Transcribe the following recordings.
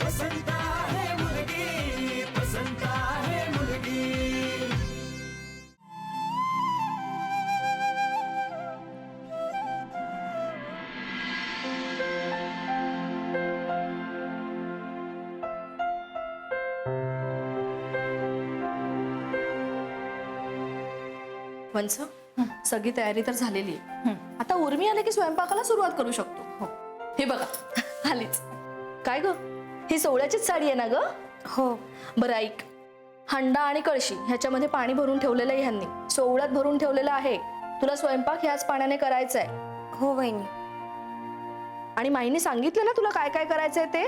पसंत आहे मुलगी, पसंत आहे मुलगी. वंश, सगळी तयारी तर झालेली आहे. आता उर्मी आले की स्वयंपाकाला सुरुवात करू शकतो. हे बघा आलीच. काय ग, ही सोवळ्याचीच साडी आहे ना ग? हो. बरं ऐक, हंडा आणि कळशी ह्याच्यामध्ये पाणी भरून ठेवलेलं आहे ह्यांनी, सोवळ्यात भरून ठेवलेलं आहे. तुला स्वयंपाक ह्याच पाण्याने करायचा आहे. हो वहिनी. आणि माईने सांगितलं ना तुला काय काय करायचंय ते?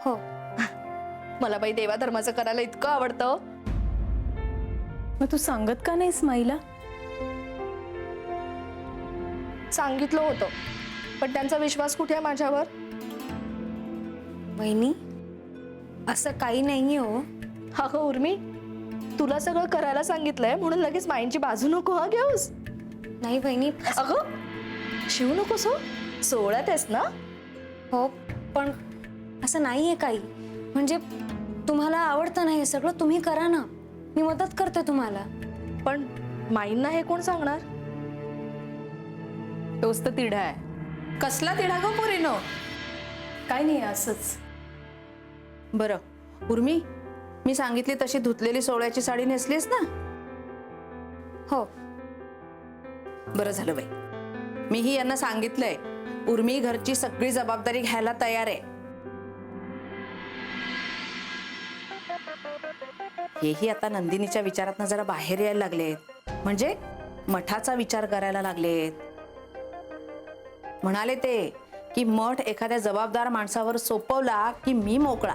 हो. मला बाई देवा धर्माचं करायला इतकं आवडतं. मग तू सांगत का नाहीस माईला? सांगितलं होतं, पण त्यांचा विश्वास कुठे आहे माझ्यावर? वहिनी, असं काही नाहीये हो. हा गं उर्मी, तुला सगळं करायला सांगितलंय म्हणून लगेच माईंची बाजू नको हा घेऊस. नाही वहिनी. अगं शिवू नकोस हो, सोहळ्यात आहेस ना? हो, पण असं नाहीये काही. म्हणजे तुम्हाला आवडतं नाही सगळं, तुम्ही करा ना, मी मदत करते तुम्हाला. पण माईंना हे कोण सांगणार? तोच तर तिढा आहे. कसला तिढा गं पोरीनो? काय नाही, असंच. बरं उर्मी, मी सांगितली तशी धुतलेली सोवळ्याची साडी नेसलीस ना? हो. बरं झालं बाई, मीही यांना सांगितलंय उर्मी घरची सगळी जबाबदारी घ्यायला तयार आहे. हेही आता नंदिनीच्या विचारातनं जरा बाहेर यायला लागलेत, म्हणजे मठाचा विचार करायला लागलेत. म्हणाले ते की मठ एखाद्या जबाबदार माणसावर सोपवला की मी मोकळा.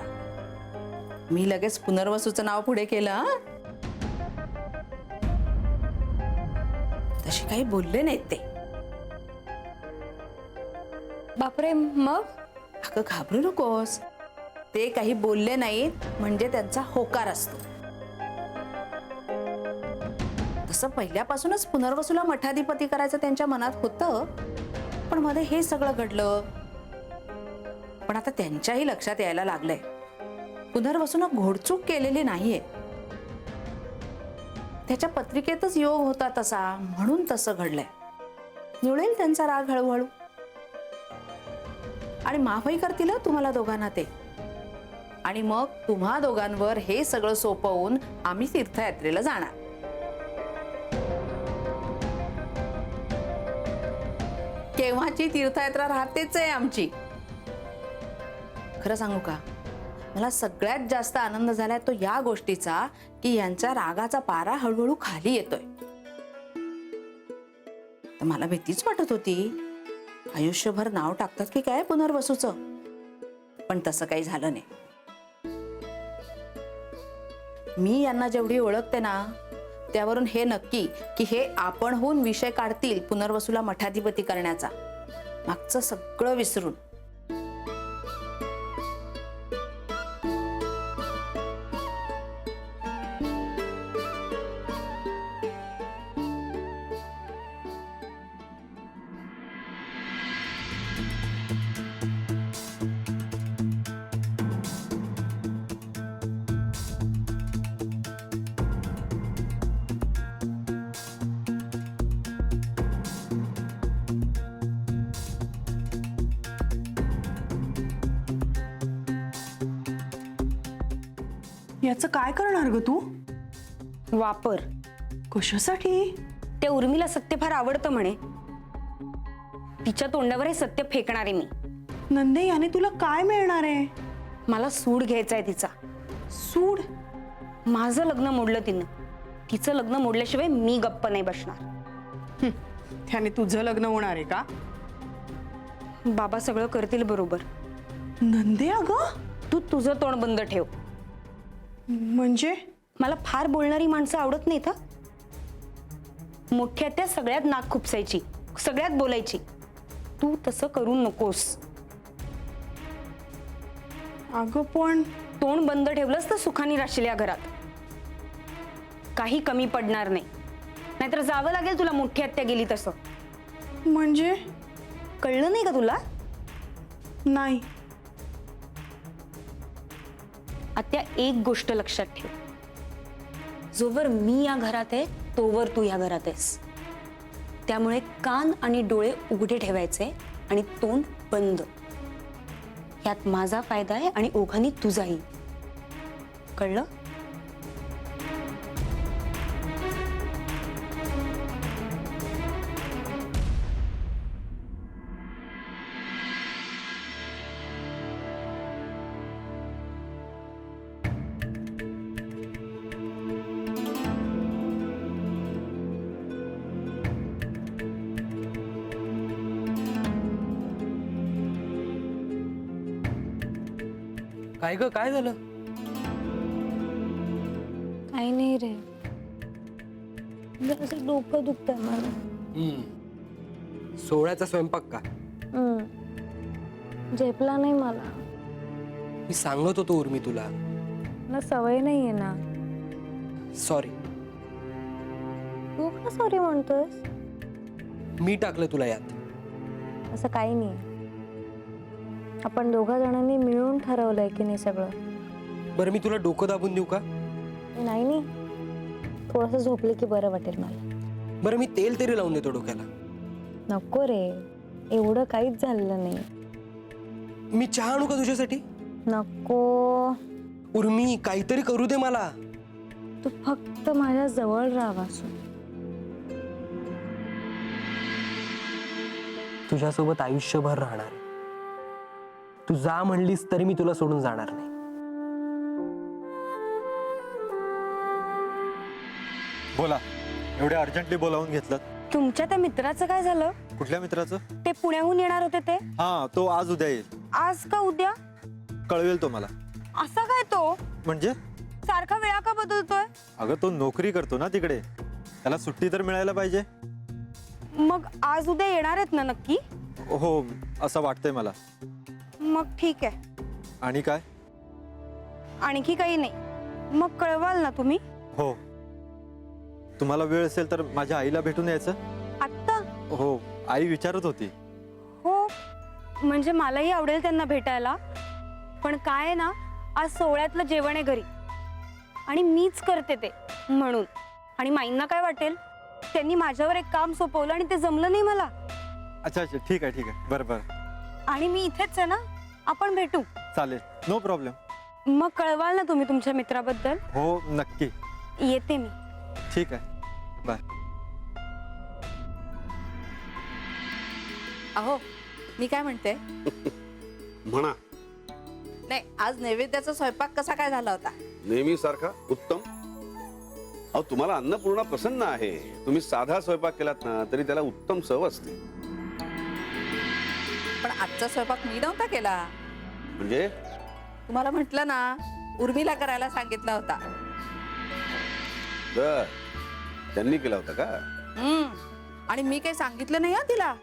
मी लगेच पुनर्वसूचं नाव पुढे केलं. तशी काही बोलले नाहीत ते. बापरे, मग? अगं घाबरू नकोस, ते काही बोलले नाहीत म्हणजे त्यांचा होकार असतो. तसं पहिल्यापासूनच पुनर्वसूला मठाधिपती करायचं त्यांच्या मनात होतं, पण मध्ये हे सगळं घडलं. पण आता त्यांच्याही लक्षात यायला लागलंय पुनर्वसूनं घोडचूक केलेली नाहीये. त्याच्या पत्रिकेतच योग होता तसा, म्हणून तसं घडलंय. निवळेल त्यांचा राग हळूहळू आणि माफही करतील तुम्हाला दोघांना ते. आणि मग तुम्हा दोघांवर हे सगळं सोपवून आम्ही तीर्थयात्रेला जाणार. केव्हाची तीर्थयात्रा राहतेच आहे आमची. खरं सांगू का, मला सगळ्यात जास्त आनंद झालाय तो या गोष्टीचा की यांच्या रागाचा पारा हळूहळू खाली येतोय. तर मला भीतीच वाटत होती, आयुष्यभर नाव टाकतात की काय पुनर्वसूचं, पण तसं काही झालं नाही. मी यांना जेवढी ओळखते ना, त्यावरून हे नक्की की हे आपणहून विषय काढतील पुनर्वसूला मठाधिपती करण्याचा, मागचं सगळं विसरून. याचं काय करणार ग तू? वापर. कशासाठी? त्या उर्मीला सत्य फार आवडतं म्हणे, तिच्या तोंडावर हे सत्य फेकणार आहे मी. नंदे, याने तुला काय मिळणार आहे? मला सूड घ्यायचा आहे तिचा. सूड? माझं लग्न मोडलं तिनं, तिचं लग्न मोडल्याशिवाय मी गप्प नाही बसणार. त्याने तुझं लग्न होणार आहे का? बाबा सगळं करतील बरोबर. नंदे अगं, तू तुझं तोंड बंद ठेव. म्हणजे? मला फार बोलणारी माणसं आवडत नाहीत. मोठ्या त्या सगळ्यात नाक खुपसायची, सगळ्यात बोलायची. तू तसं करू नकोस. अगं पण तोंड बंद ठेवलंस तर सुखाने राहशील या घरात. काही कमी पडणार नाही, नाहीतर जावं लागेल तुला मोठी हत्या गेली तसं. म्हणजे? कळलं नाही का तुला? नाही. आत्या एक गोष्ट लक्षात ठेव, जोवर मी या घरात आहे तोवर तू या घरात आहेस. त्यामुळे कान आणि डोळे उघडे ठेवायचे आणि तोंड बंद. यात माझा फायदा आहे आणि ओघांनी तुझाही. कळलं? काय ग, काय झालं? काही नाही रे, जरासं डोकं दुखतंय मला. सोहळ्याचा स्वयंपाक का? झेपला नाही मला. मी सांगत होतो उर्मी तुला. मला सवय नाहीये ना. सॉरी. तू का सॉरी म्हणतोस? मी टाकलं तुला यात. असं काही नाही. आपण दोघा जणांनी मिळून ठरवलंय की नाही सगळं. बरं, मी तुला डोकं दाबून देऊ का? नाही नाही, थोडंसं झोपले की बरं वाटेल मला. बरं, मी तेल तरी लावून देतो डोक्याला. नको रे, एवढं काहीच झालं नाही. मी चहा आणू का तुझ्यासाठी? नको, उर्मी, काहीतरी करू दे मला. तू फक्त माझ्या जवळ राहा वासू. तुझ्यासोबत आयुष्यभर राहणार. तू जा म्हणलीस तरी मी तुला सोडून जाणार नाही. बोला, एवढे अर्जंटली बोलावून घेतलं. तुमच्या त्या मित्राचं काय झालं? कुठल्या मित्राचं? ते पुण्याहून येणार होते ते. हा, तो आज उद्या येईल. आज का उद्या? कळवेल तो मला. असा काय तो म्हणजे? सारखा वेळा का बदलतोय? अगं, तो नोकरी करतो ना तिकडे, त्याला सुट्टी तर मिळायला पाहिजे. मग आज उद्या येणार आहेत ना नक्की? हो, असं वाटतंय मला. मग ठीक आहे. आणि काय? आणखी काही नाही. मग कळवाल ना तुम्ही? हो, तुम्हाला वेळ असेल तर माझ्या आईला भेटून यायचं. आत्ता? हो, आई विचारत होती. हो, म्हणजे मलाही आवडेल त्यांना भेटायला. पण काय आहे ना, आज सोहळ्यातलं जेवण आहे घरी आणि मीच करते ते म्हणून. आणि माईंना काय वाटेल? त्यांनी माझ्यावर एक काम सोपवलं आणि ते जमलं नाही मला. अच्छा अच्छा, ठीक आहे ठीक आहे, बरं बरं. आणि मी इथेच आहे ना, आपण भेटू. चालेल, नो प्रॉब्लेम. मग कळवाल ना तुम्ही तुमच्या मित्राबद्दल? हो, नक्की. येते मी. ठीक आहे, बाय. अहो, मी काय म्हणते, म्हणा. नाही, आज नैवेद्याचा स्वयंपाक कसा काय झाला होता? नेहमी सारखा उत्तम. अहो, तुम्हाला अन्नपूर्णा प्रसन्न आहे. तुम्ही साधा स्वयंपाक केलात ना तरी त्याला उत्तम चव असते. पण आजचा स्वयंपाक मी नव्हता केला. म्हणजे? तुम्हाला म्हटलं ना, उर्मिला करायला सांगितला होता. बर, त्यांनी केला होता का? आणि मी काही सांगितलं नाही हा तिला.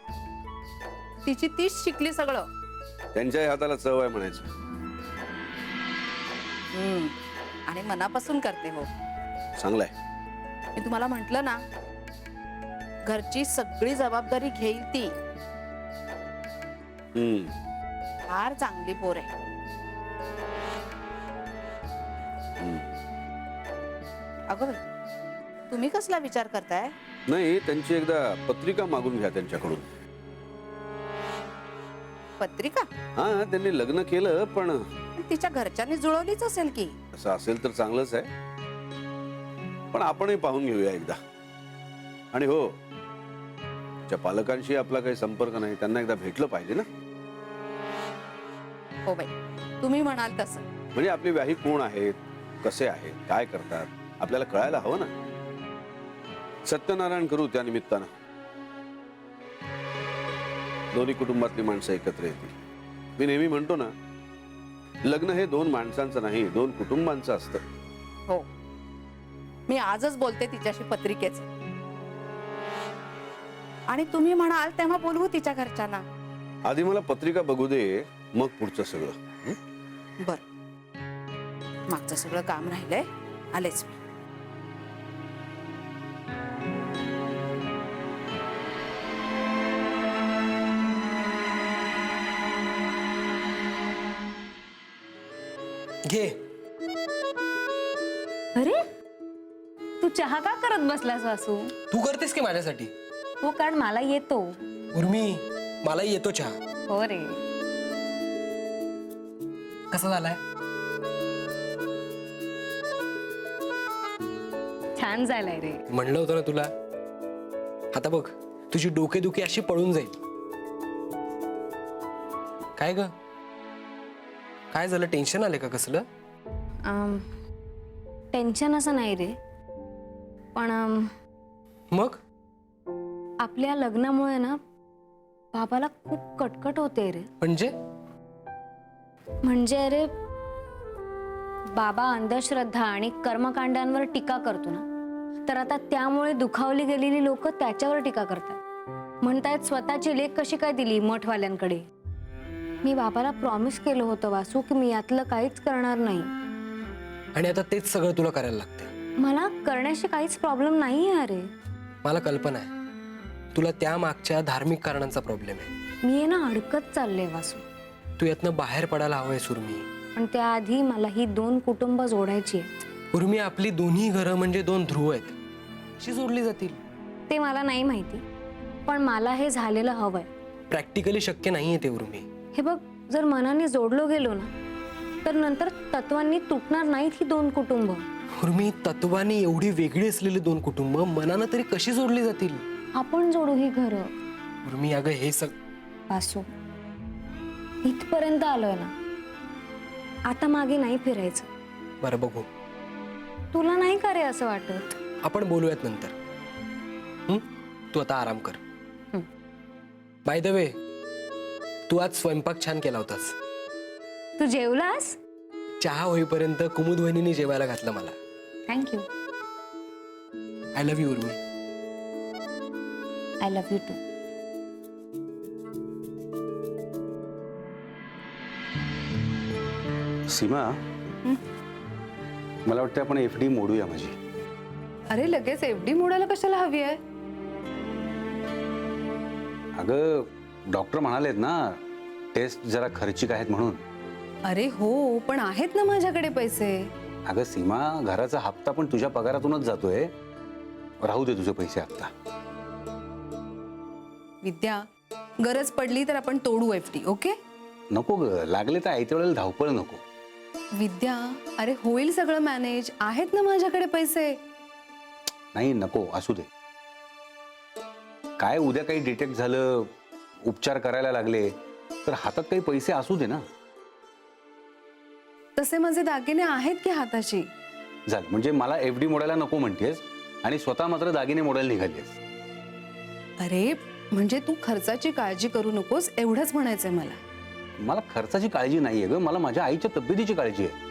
तिची तीच शिकली सगळं. त्यांच्याही हाताला चव आहे म्हणायचं. आणि मनापासून करते. हो, चांगलाय. मी तुम्हाला म्हंटल ना, घरची सगळी जबाबदारी घेईल ती. फार चांगली पोर आहे. अगं, तुम्ही कसला विचार करताय? नाही, त्यांची एकदा पत्रिका मागून घ्या त्यांच्याकडून. पत्रिका? हा, त्यांनी लग्न केलं पण तिच्या घरच्यांनी जुळवलीच असेल की. असं असेल तर चांगलंच आहे, पण आपणही पाहून घेऊया एकदा. आणि हो, त्या पालकांशी आपला काही संपर्क नाही, त्यांना एकदा भेटलं पाहिजे ना. हो बाई, तुम्ही म्हणाल तसं. म्हणजे आपली व्याही कोण आहेत, कसे आहेत, काय करतात, आपल्याला कळायला हवं ना. सत्यनारायण करू त्या निमित्तानं. दोन्ही कुटुंबातली माणसं एकत्र येतील. मी नेहमी म्हणतो ना, लग्न हे दोन माणसांचं नाही, दोन कुटुंबांचं असतं. हो, मी आजच बोलते तिच्याशी पत्रिकेच. आणि तुम्ही म्हणाल तेव्हा बोलवू तिच्या घरच्यांना. आधी मला पत्रिका बघू दे, मग पुढचं सगळं. बर, मागचं सगळं काम राहिलंय, आलेच मी. घे, अरे तू चहा का करत बसलास वासू? तू करतेस की माझ्यासाठी? हो, कारण मला येतो. उर्मी, मलाही येतो चहा. हो रे. कसा झालाय? छान झालाय रे. म्हणलं होतं ना तुला. आता बघ, तुझी डोकेदुखी अशी पळून जाईल. काय ग, काय झालं? टेन्शन आले का कसलं? टेन्शन असं नाही रे, पण मग आपल्या लग्नामुळे ना बाबाला खूप कटकट होते रे. म्हणजे अरे, बाबा अंधश्रद्धा आणि कर्मकांडांवर टीका करतो ना, तर आता त्यामुळे दुखावली गेलेली लोक त्याच्यावर टीका करतात. म्हणतायत स्वतःची लेक कशी काय दिली मठवाल्यांकडे. मी बाबाला प्रॉमिस केलं होतं वासू की मी यातलं काहीच करणार नाही. आणि आता तेच सगळं तुला करायला लागतंय. मला करण्याशी काहीच प्रॉब्लेम नाही आहे अरे. मला कल्पना आहे, तुला त्या मागच्या धार्मिक कारणांचा प्रॉब्लेम आहे. मी आहे ना अडकत चालले वासू. तू यातनं बाहेर पडायला हवंय सुरमी. पण त्याआधी मला ही 2 कुटुंब जोडायची आहेत. उर्मी, आपली दोन्ही घरं म्हणजे 2 ध्रुव आहेत, कशी जोडली जातील? ते मला नाही माहिती, पण मला हे झालेलं हवंय. प्रॅक्टिकली शक्य नाहीये ते उर्मी. हे बघ, जर मनाने जोडलो गेलो ना, तर नंतर तत्वांनी तुटणार नाहीत ही 2 कुटुंब. उर्मी, तत्वाने एवढी वेगळी असलेली 2 कुटुंब मनानं तरी कशी जोडली जातील? आपण जोडू ही घरं. उर्मी, अगं हे वासू, इथपर्यंत आलोय ना, आता मागे नाही फिरायचं. बरं, बघू. तुला नाही का रे असं वाटत? आपण बोलूयात नंतर. तू आता आराम कर. बाय द वे, तू आज स्वयंपाक छान केला होतास. तू जेवलास? चहा होईपर्यंत कुमुद वहिनीने जेवायला घातलं मला. Thank you. I love you Urmi. I love you too. Seema, मला वाटतं आपण FD मोडूया माझी. अरे लगेच FD मोडायला कशाला हवी आहे? अगं, डॉक्टर म्हणालेत ना टेस्ट जरा खर्चिक आहेत म्हणून. अरे हो, पण आहेत ना माझ्याकडे पैसे. अगं सीमा, घराचा हप्ता पण तुझ्या पगारातूनच जातोय. राहू दे तुझे पैसे हप्ता. विद्या, गरज पडली तर आपण तोडू FD, ओके? नको ग, लागले तर ऐत्या वेळेला धावपळ नको. विद्या, अरे होईल सगळं मॅनेज. आहेत ना माझ्याकडे पैसे. नाही नको, असू दे. काय उद्या काही डिटेक्ट झालं, उपचार करायला लागले तर हातात काही पैसे असू दे ना. तसे माझे दागिने आहेत की हाताशी. झालं म्हणजे मला FD मोडायला नको म्हणतेस आणि स्वतः मात्र दागिने मोडायला निघालीस. अरे म्हणजे तू खर्चाची काळजी करू नकोस एवढंच म्हणायचंय मला. मला खर्चाची काळजी नाहीये ग, मला माझ्या आईच्या तब्येतीची काळजी आहे.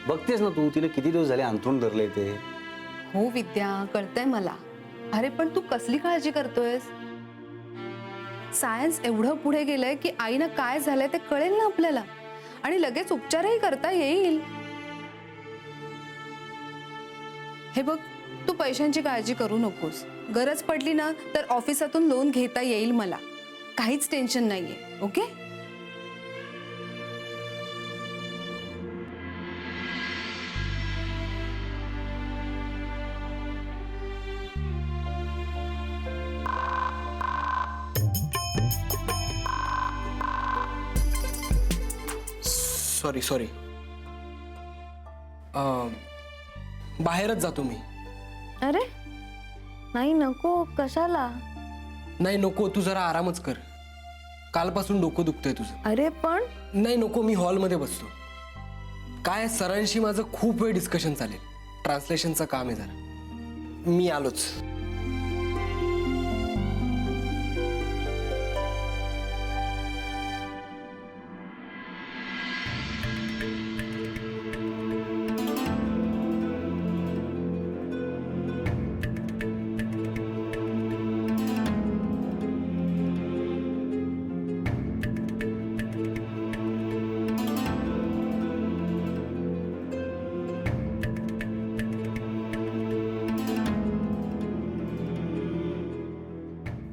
बघतेस ना तू, तिने किती दिवस झाले अंथरूण धरले ते. हो विद्या, कळतंय मला. अरे पण तू कसली काळजी करतोयस? सायन्स एवढं पुढे गेलंय की आईनं काय झालंय ते कळेल ना आपल्याला, आणि लगेच उपचारही करता येईल. हे बघ, तू पैशांची काळजी करू नकोस. गरज पडली ना तर ऑफिसातून लोन घेता येईल मला. काहीच टेन्शन नाहीये, ओके? सॉरी. बाहेरच जातो मी. अरे नाही, नको. कशाला? नाही नको, तू जरा आरामच कर. कालपासून डोकं दुखतंय तुझं. अरे पण नाही नको, मी हॉलमध्ये बसतो. काय सरांशी माझं खूप वेळ डिस्कशन चालेल. ट्रान्सलेशनचं काम आहे जरा. मी आलोच.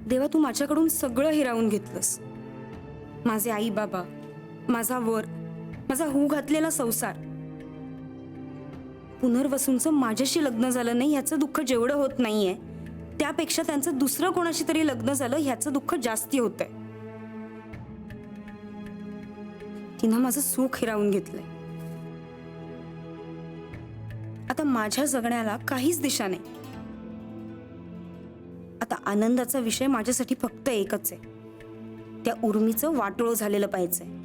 देवा, तू माझ्याकडून सगळं हिरावून घेतलंस. माझे आई बाबा, माझा वर, माझा हू घातलेला संसार. पुनर्वसूंचं माझ्याशी लग्न झालं नाही ह्याचं दुःख जेवढं होत नाहीये, त्यापेक्षा त्यांचं दुसरं कोणाशी तरी लग्न झालं ह्याचं दुःख जास्ती होतंय. तिनं माझं सुख हिरावून घेतलंय. आता माझ्या जगण्याला काहीच दिशा नाही. आता आनंदाचा विषय माझ्यासाठी फक्त एकच आहे, त्या उर्मीचं वाटोळं झालेलं पाहिजे.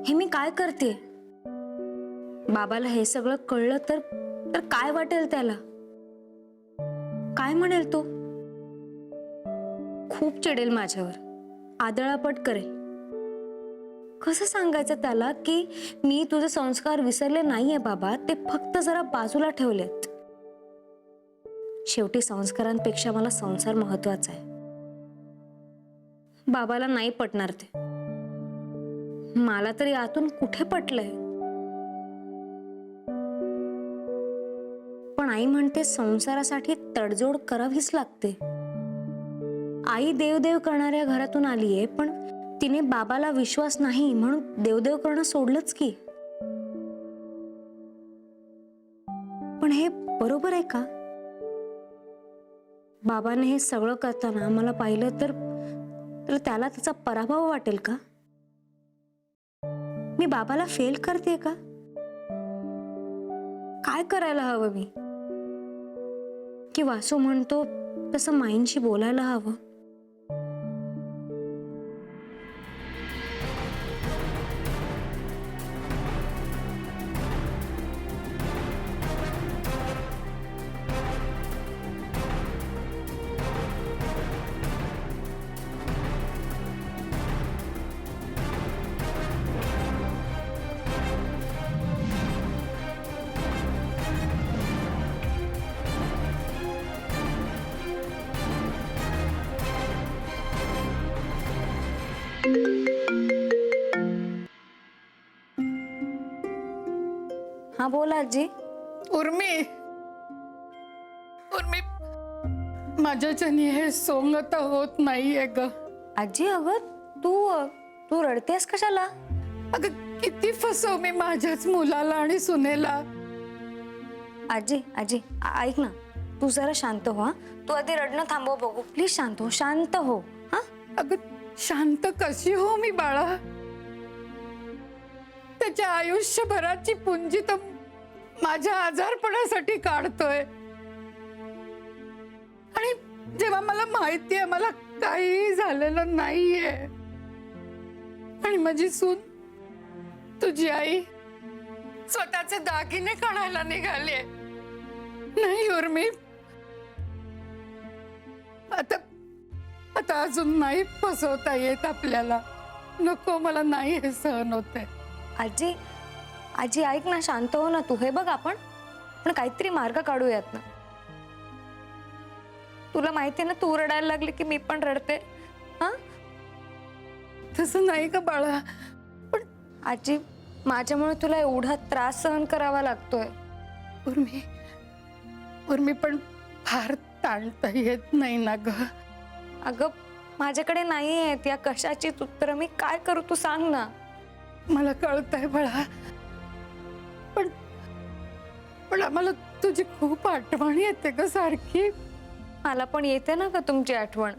हे मी काय करते? बाबाला हे सगळं कळलं तर काय वाटेल त्याला? काय म्हणेल तो? खूप चिडेल माझ्यावर, आदळापट करेल. कसं सांगायचं त्याला की मी तुझे संस्कार विसरले नाहीये बाबा, ते फक्त जरा बाजूला ठेवलेत. शेवटी संस्कारांपेक्षा मला संसार महत्वाचा आहे. बाबाला नाही पटणार ते, मला तरी आतून कुठे पटलंय. पण आई म्हणते संसारासाठी तडजोड करावीच लागते. आई देवदेव करणाऱ्या घरातून आलीये, पण तिने बाबाला विश्वास नाही म्हणून देवदेव करणं सोडलंच की. पण हे बरोबर आहे का? बाबाने हे सगळं करताना मला पाहिलं तर त्याला त्याचा पराभव वाटेल का? मी बाबाला फेल करते का? काय करायला हवं मी? की वासू म्हणतो तसं माईंशी बोलायला हवं? हा बोल आजी. उर्मी, उर्मी, माझ्याच्याने हे सोंग आता होत नाहीये ग. आजी अगं तू रडतेस कशाला? अगं किती फसव मी माझ्याच मुलाला आणि सुनेला. आजी आजी ऐक ना, तू जरा शांत हो. हा, तू आधी रडणं थांबव बघू प्लीज. शांत हो, शांत हो. हा अगं शांत कशी हो मी बाळा? त्याच्या आयुष्यभराची पुंजी तर माझ्या आजारपणासाठी काढतोय. आणि जेव्हा मला माहितीये मला काही झालेलं नाहीये, आणि माझी सून तुझी आई स्वतःचे दागिने काढायला निघाले. नाही उर्मी, आता अजून नाही फसवता येत आपल्याला. नको, मला नाही हे सहन होते. आजी आजी ऐक ना, शांत हो ना तू. हे बघ आपण काहीतरी मार्ग काढूयात ना. तुला माहिती ना, तू रडायला लागली की मी पण रडते. हा तसं नाही का बाळा? पण आजी माझ्यामुळे तुला एवढा त्रास सहन करावा लागतोय. उर्मी पण फार ताणता येत नाही ना ग. अगं माझ्याकडे नाही आहेत या कशाची उत्तरं. मी काय करू तू सांग ना. मला कळतंय बाळा, पण आम्हाला तुझी खूप आठवण येते ग सारखी. मला पण येते ना ग तुमची आठवण.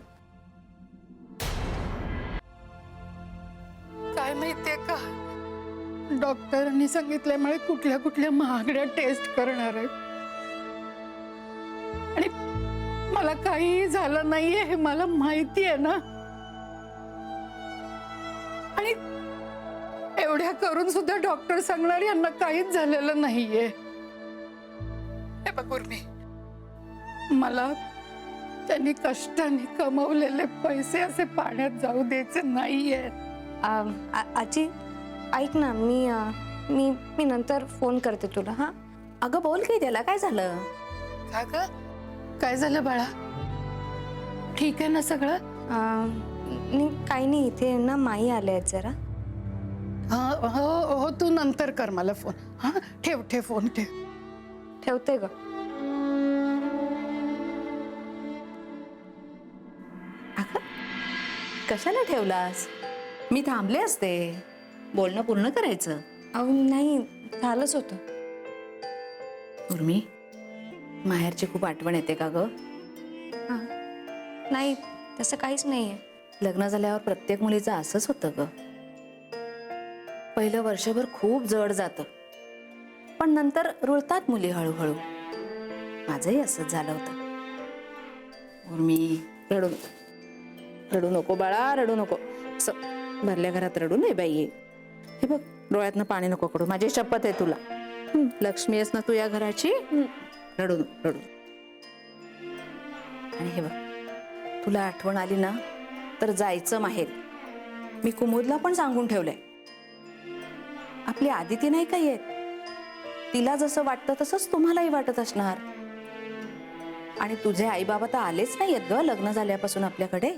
काय माहितीये का, डॉक्टरांनी सांगितल्यामुळे कुठल्या कुठल्या महागड्या टेस्ट करणार आहेत. आणि मला काही झालं नाहीये हे मला माहिती आहे ना. आणि एवढ्या करून सुद्धा डॉक्टर सांगणार यांना काहीच झालेलं नाहीये. हे बघ उर्मी, त्यांनी कष्टाने कमवलेले पैसे असे पाण्यात जाऊ द्यायचे नाहीये. आजी ऐक ना, मी नंतर फोन करते तुला. हा अगं बोल की, त्याला काय झालं? का ग? काय झालं बाळा? ठीक आहे ना सगळं? काही नाही, इथे ना माई आले आहेत जरा. हा हो हो, तू नंतर कर मला फोन. हा ठेव ठेव फोन ठेव. ठेवते ग. अगं कशाला ठेवलास? मी थांबले असते, बोलणं पूर्ण करायचं. अहो नाही, झालंच होतं. उर्मी, माहेरची खूप आठवण येते का ग? नाही, तसं काहीच नाहीये. लग्न झाल्यावर प्रत्येक मुलीचं असंच होतं ग. पहिलं वर्षभर खूप जड जातं, पण नंतर रुळतात मुली हळूहळू. माझंही असंच झालं होतं. उर्मी, रडू नको बाळा, रडू नको. असं भरल्या घरात रडू नये बाई. हे बघ, डोळ्यातनं पाणी नको कडू, माझी शपथ आहे तुला. लक्ष्मी आहेस ना तू या घराची. रडू नको, रडू. आणि हे बघ, तुला आठवण आली ना तर जायचं माहेर. मी कुमुदला पण सांगून ठेवलंय. आपली आदिती नाही का येत, तिला जसं वाटतं तसंच तुम्हालाही वाटत असणार. आणि तुझे आई बाबा तर आलेच नाही आहेत ग लग्न झाल्यापासून आपल्याकडे.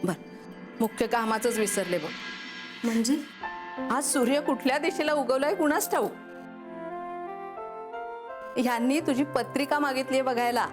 बर, मुख्य कामाचंच विसरले बघ. म्हणजे आज सूर्य कुठल्या दिशेला उगवलाय कुणास ठाऊक. ह्यांनी तुझी पत्रिका मागितली बघायला.